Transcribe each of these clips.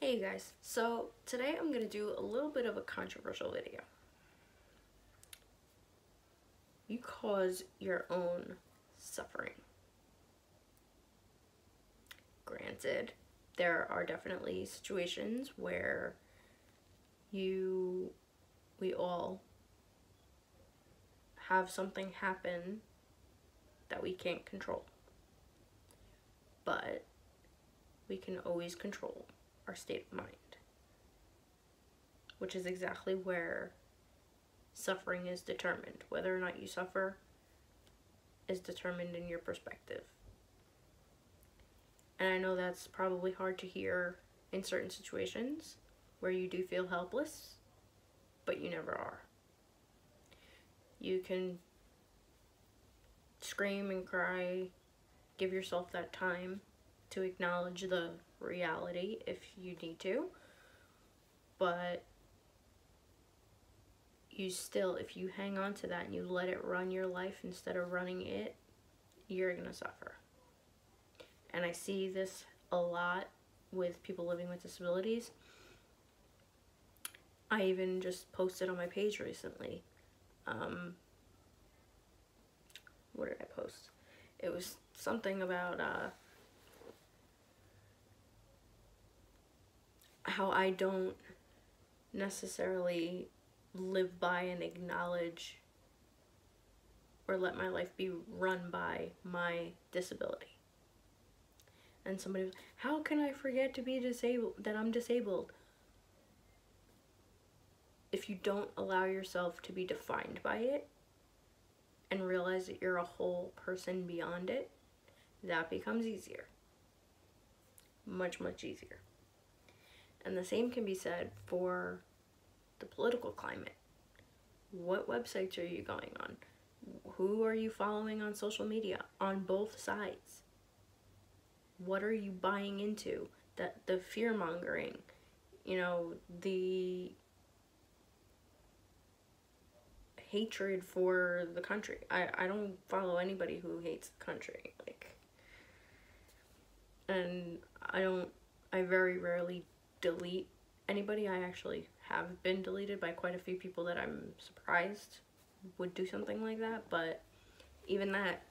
Hey guys, so today I'm going to do a little bit of a controversial video. You cause your own suffering. Granted, there are definitely situations where we all have something happen that we can't control. But we can always control our state of mind, which is exactly where suffering is determined. Whether or not you suffer is determined in your perspective. And I know that's probably hard to hear in certain situations where you do feel helpless, but you never are. You can scream and cry, give yourself that time to acknowledge the reality if you need to, but you still, if you hang on to that and you let it run your life instead of running it, you're gonna suffer. And I see this a lot with people living with disabilities. I even just posted on my page recently. What did I post? It was something about how I don't necessarily live by and acknowledge or let my life be run by my disability. And somebody was, how can I forget to be disabled, that I'm disabled? If you don't allow yourself to be defined by it and realize that you're a whole person beyond it, that becomes easier. Much, much easier. And the same can be said for the political climate. What websites are you going on? Who are you following on social media on both sides? What are you buying into? That the fear-mongering, the hatred for the country. I don't follow anybody who hates the country. And I very rarely delete anybody. I actually have been deleted by quite a few people that I'm surprised would do something like that. But even that,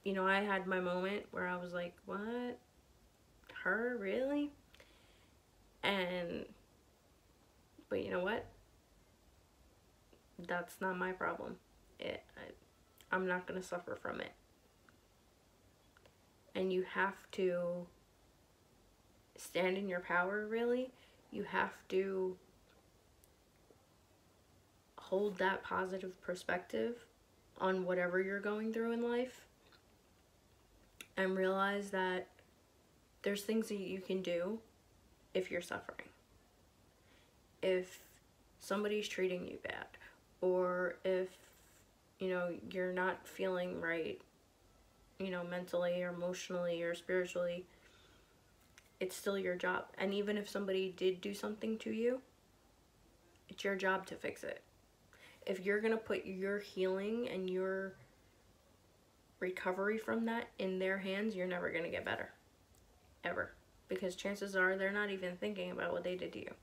I had my moment where I was like, what? Her? Really? But you know what? That's not my problem. I'm not gonna suffer from it. And you have to stand in your power, really. You have to hold that positive perspective on whatever you're going through in life and realize that there's things that you can do if you're suffering. If somebody's treating you bad, or if, you're not feeling right, mentally or emotionally or spiritually, it's still your job. And even if somebody did do something to you, it's your job to fix it. If you're gonna put your healing and your recovery from that in their hands, you're never gonna get better. Ever. Because chances are they're not even thinking about what they did to you.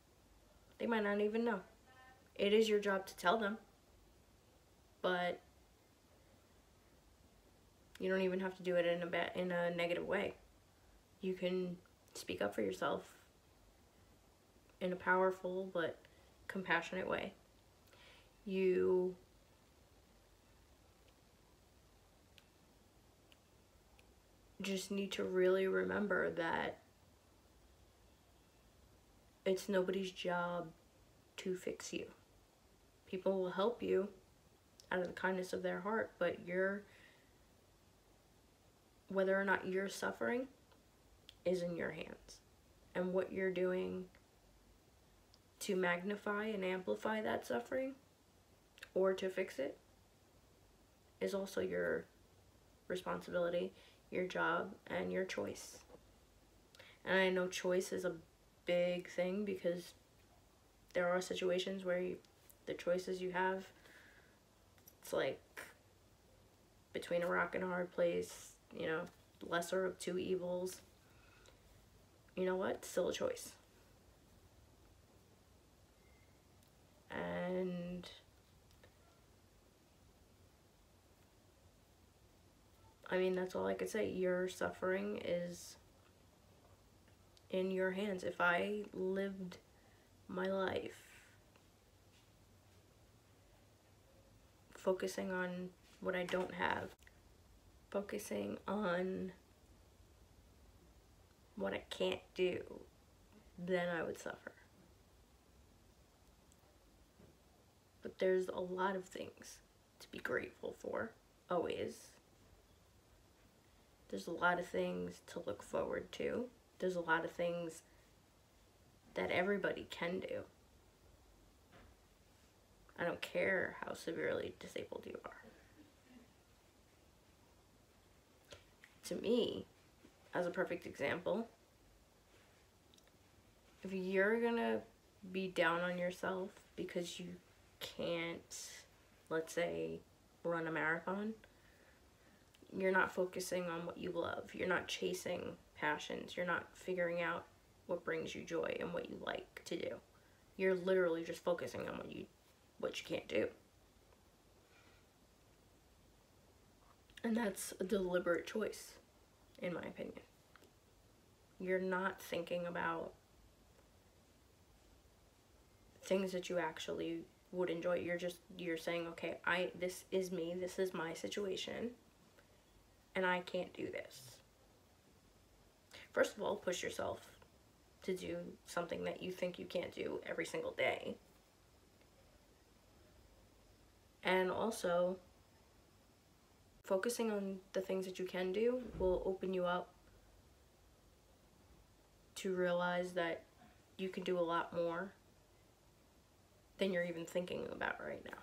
They might not even know. It is your job to tell them. But you don't even have to do it in a negative way. You can speak up for yourself in a powerful but compassionate way. You just need to really remember that it's nobody's job to fix you. People will help you out of the kindness of their heart, but whether or not you're suffering is in your hands. And what you're doing to magnify and amplify that suffering or to fix it is also your responsibility, your job, and your choice. And I know choice is a big thing because there are situations where the choices you have, it's like between a rock and a hard place, lesser of two evils. You know what? Still a choice. I mean, that's all I could say. Your suffering is in your hands. If I lived my life focusing on what I don't have, focusing on what I can't do, then I would suffer. But there's a lot of things to be grateful for, always. There's a lot of things to look forward to. There's a lot of things that everybody can do. I don't care how severely disabled you are. To me, as a perfect example, if you're gonna be down on yourself because you can't, let's say, run a marathon, you're not focusing on what you love. You're not chasing passions. You're not figuring out what brings you joy and what you like to do. You're literally just focusing on what you can't do. And that's a deliberate choice, in my opinion. You're not thinking about things that you actually would enjoy. You're saying, okay, this is me, this is my situation, and I can't do this. First of all, push yourself to do something that you think you can't do every single day. And also, focusing on the things that you can do will open you up to realize that you can do a lot more than you're even thinking about right now.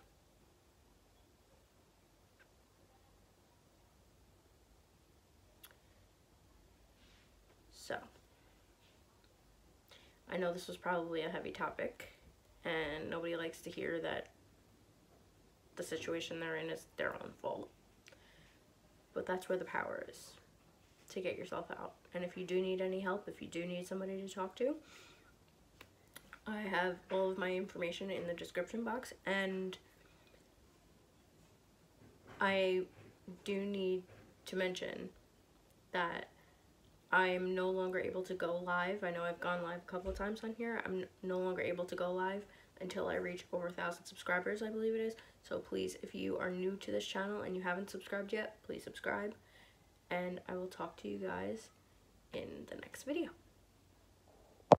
So, I know this was probably a heavy topic, and nobody likes to hear that the situation they're in is their own fault. But that's where the power is, to get yourself out. And if you do need any help, if you do need somebody to talk to, I have all of my information in the description box. And I do need to mention that I'm no longer able to go live. I know I've gone live a couple of times on here. I'm no longer able to go live until I reach over 1,000 subscribers, I believe it is. So please, if you are new to this channel and you haven't subscribed yet, please subscribe. And I will talk to you guys in the next video.